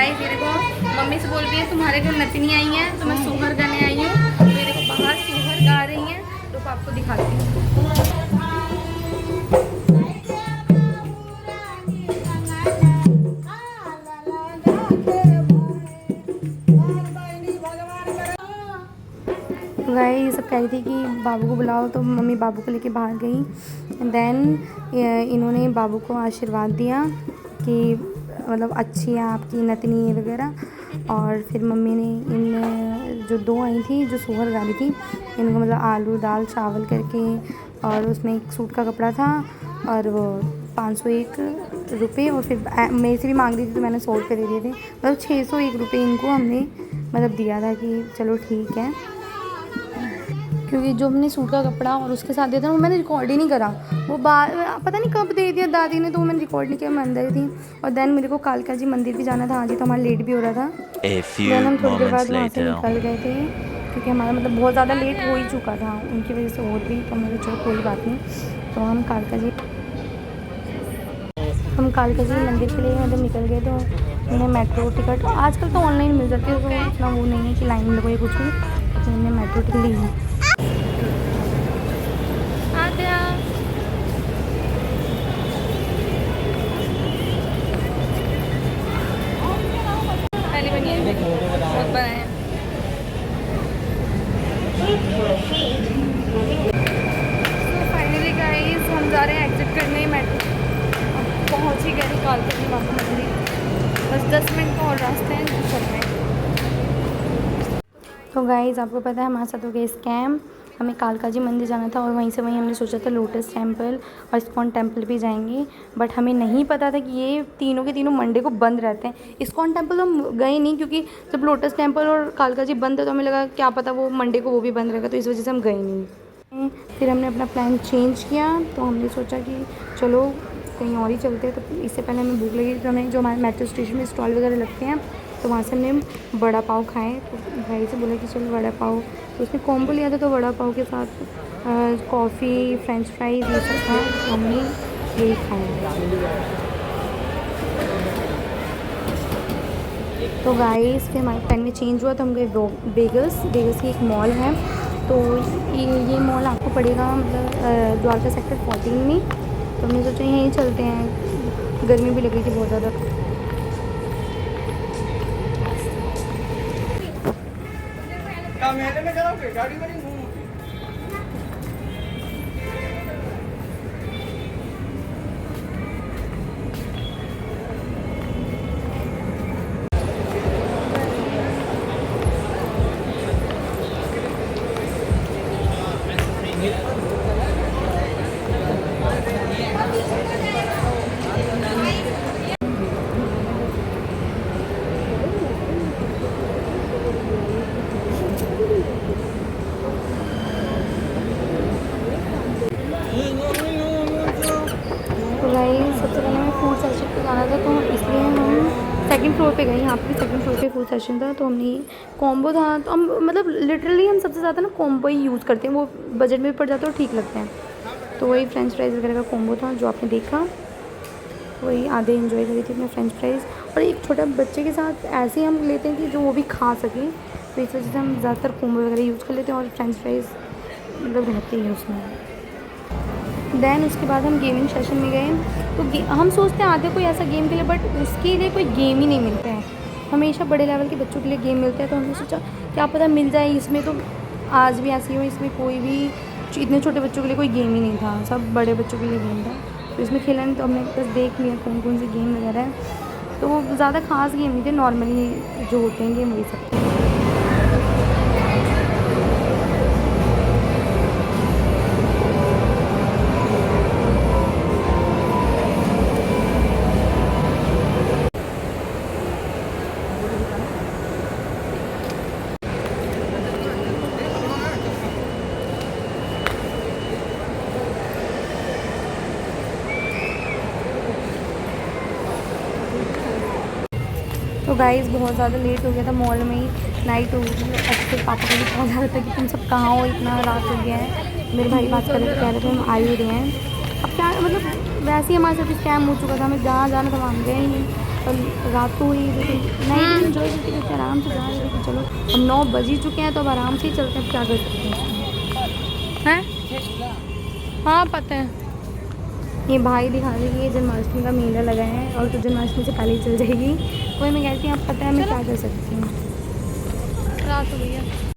Guys ये देखो, mummy से बोल रही है तुम्हारे घर नतनी आई है तो मैं सोहर गाने आई हूँ। तो ये देखो बाहर सोहर गा रही हैं, तो आपको दिखाती हूँ। गाइस ये सब कह रही थी कि बाबू को बुलाओ, तो मम्मी बाबू को लेके बाहर गई। देन इन्होंने बाबू को आशीर्वाद दिया कि मतलब अच्छी है आपकी नतनी वगैरह। और फिर मम्मी ने इन जो दो आई थी जो सोहर गा रही थी, इनको मतलब आलू दाल चावल करके, और उसमें एक सूट का कपड़ा था और वो 501 रुपये, और फिर मेरे से भी मांग रही थी तो मैंने 100 रुपये दे दिए थे। मतलब 601 रुपये इनको हमने मतलब दिया था कि चलो ठीक है, क्योंकि जो हमने सूट का कपड़ा और उसके साथ दिया था वो मैंने रिकॉर्ड ही नहीं करा। वो पता नहीं कब दे दिया दादी ने, तो वो मैंने रिकॉर्ड नहीं किया, मैं अंदर थी। और देन मेरे को कालका जी मंदिर भी जाना था आज ही, तो हमारा लेट भी हो रहा था। देन हम थोड़ी देर बाद वहाँ से निकल गए थे, क्योंकि हमारा मतलब बहुत ज़्यादा लेट हो ही चुका था उनकी वजह से, और भी तो मुझे चलो कोई बात नहीं। तो हम कालका जी मंदिर के लिए मतलब निकल गए। तो मैंने मेट्रो टिकट आजकल तो ऑनलाइन मिल जाती है, तो इतना वो नहीं है कि लाइन में लगो या कुछ भी, तो मैंने मेट्रो टिकट ली है। पहले बनी बहुत बड़ा है। फाइनली गाइस हम जा रहे हैं एग्जिट करने मेट्रो। पहुंच ही गए कालका जी माता मंदिर, बस 10 मिनट का और रास्ते हैं तो चल रहे हैं। तो गाइस आपको पता है हमारे साथ हो गया स्कैम। हमें कालका जी मंदिर जाना था और वहीं से हमने सोचा था लोटस टेम्पल और इस्कॉन टेम्पल भी जाएंगे, बट हमें नहीं पता था कि ये तीनों के तीनों मंडे को बंद रहते हैं। इस्कॉन टेम्पल तो हम गए नहीं, क्योंकि जब लोटस टेम्पल और कालका जी बंद थे तो हमें लगा क्या पता वो मंडे को वो भी बंद रहेगा, तो इस वजह से हम गए नहीं। फिर हमने अपना प्लान चेंज किया, तो हमने सोचा कि चलो कहीं और ही चलते हैं। तो इससे पहले हमें भूख लगी, तो हमें जो हमारे मेट्रो स्टेशन में स्टॉल वगैरह लगते हैं तो वहाँ से हमने वड़ा पाव खाए। तो भाई से बोला कि चलो वड़ा पाव, तो उसने कॉम्बो लिया था, तो वड़ा पाव के साथ कॉफ़ी फ्रेंच फ्राइज ये सब था, तो हमने यही खाया। तो गाइस फिर हमारे प्लान में चेंज हुआ, तो हम गए बेगस की एक मॉल है। तो ये मॉल आपको पड़ेगा मतलब द्वारका सेक्टर 14 में। तो हमने सोचा यहीं चलते हैं, गर्मी भी लग रही थी बहुत ज़्यादा। तो गाइस सबसे पहले हमें फूड सेशन पे जाना था, तो इसलिए हम सेकंड फ्लोर पे गए। यहाँ पे भी सेकंड फ्लोर पे फूड सेशन था, तो हमने कॉम्बो था, तो हम मतलब लिटरली हम सबसे ज़्यादा ना कॉम्बो ही यूज़ करते हैं, वो बजट में भी पड़ जाता है और ठीक लगते हैं। तो वही फ्रेंच फ्राइज़ वगैरह का कॉम्बो था जो आपने देखा, वही आधे इन्जॉय करी थी अपने फ्रेंच फ्राइज़। और एक छोटा बच्चे के साथ ऐसे ही हम लेते हैं कि जो वो भी खा सकें, तो इस वजह से हम ज़्यादातर कॉम्बो वगैरह यूज़ कर लेते हैं, और फ्रेंच फ्राइज़ मतलब रहते हैं उसमें। देन उसके बाद हम गेमिंग सेशन में गए, तो हम सोचते हैं आधे कोई ऐसा गेम के लिए, बट उसके लिए कोई गेम ही नहीं मिलता है। हमेशा बड़े लेवल के बच्चों के लिए गेम मिलते हैं, तो हमने सोचा क्या पता मिल जाए इसमें। तो आज भी ऐसी हो, इसमें कोई भी इतने छोटे बच्चों के लिए कोई गेम ही नहीं था, सब बड़े बच्चों के लिए गेम था। तो इसमें खेला नहीं, तो हमने बस देख लिया कौन कौन से गेम वगैरह है। तो वो ज़्यादा खास गेम नहीं थे, नॉर्मली जो होते हैं गेम वही सब थे। तो गाइस बहुत ज़्यादा लेट हो गया था, मॉल में ही नाइट हो गई। और फिर पापा को भी बहुत ज़्यादा था कि तुम सब कहाँ हो, इतना रात हो गया है। मेरे भाई बात कर रहे थे, कह रहे थे हम आ ही रहे हैं। अब क्या मतलब वैसे ही हमारे साथ स्कैम हो चुका था, हमें जहाँ जाना था वहाँ गए ही, और रात को हुई, लेकिन नहीं आराम से जा रहे थे कि चलो अब 9 बज ही चुके हैं तो अब आराम से ही चलते हैं, क्या कर सकते हैं। हाँ पता है, ये भाई दिखा रही है जन्माष्टमी का मेला लगा है और तो जन्माष्टमी से पहले ही चल जाएगी। वही मैं कहती हूँ अब पता है मैं क्या कर सकती हूँ। रात हो गई है।